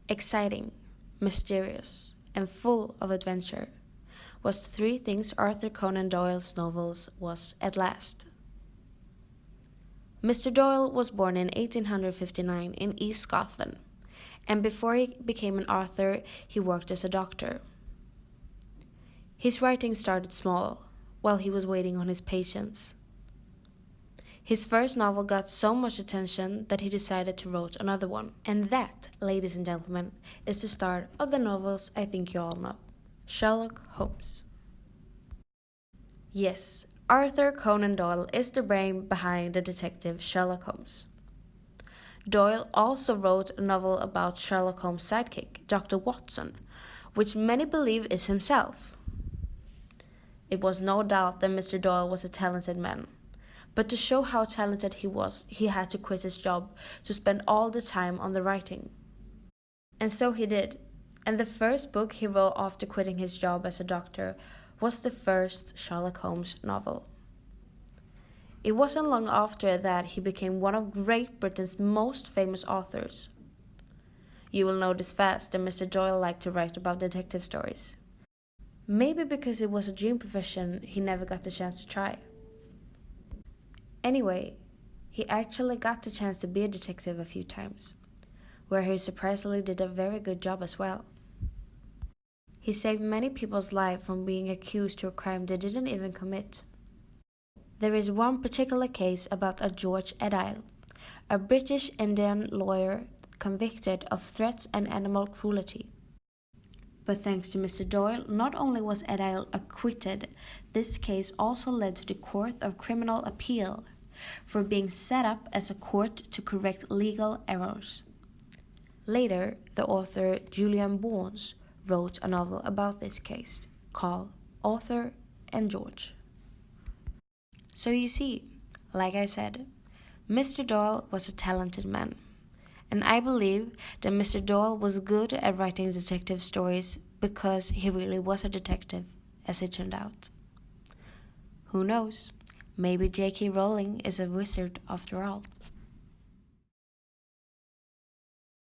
exciting, mysterious, and full of adventure was three things Arthur Conan Doyle's novels was at last. Mr. Doyle was born in 1859 in East Scotland, and before he became an author, he worked as a doctor. His writing started small, while he was waiting on his patients. His first novel got so much attention that he decided to write another one. And that, ladies and gentlemen, is the start of the novels I think you all know. Sherlock Holmes. Yes, Arthur Conan Doyle is the brain behind the detective Sherlock Holmes. Doyle also wrote a novel about Sherlock Holmes' sidekick, Dr. Watson, which many believe is himself. It was no doubt that Mr. Doyle was a talented man. But to show how talented he was, he had to quit his job to spend all the time on the writing. And so he did. And the first book he wrote after quitting his job as a doctor was the first Sherlock Holmes novel. It wasn't long after that he became one of Great Britain's most famous authors. You will notice fast that Mr. Doyle liked to write about detective stories. Maybe because it was a dream profession he never got the chance to try. Anyway, he actually got the chance to be a detective a few times, where he surprisingly did a very good job as well. He saved many people's lives from being accused to a crime they didn't even commit. There is one particular case about a George Edile, a British Indian lawyer convicted of threats and animal cruelty. But thanks to Mr. Doyle, not only was Edile acquitted, this case also led to the Court of Criminal Appeal for being set up as a court to correct legal errors. Later, the author Julian Barnes wrote a novel about this case called Arthur and George. So you see, like I said, Mr. Doyle was a talented man. And I believe that Mr. Doyle was good at writing detective stories because he really was a detective, as it turned out. Who knows? Maybe J.K. Rowling is a wizard after all.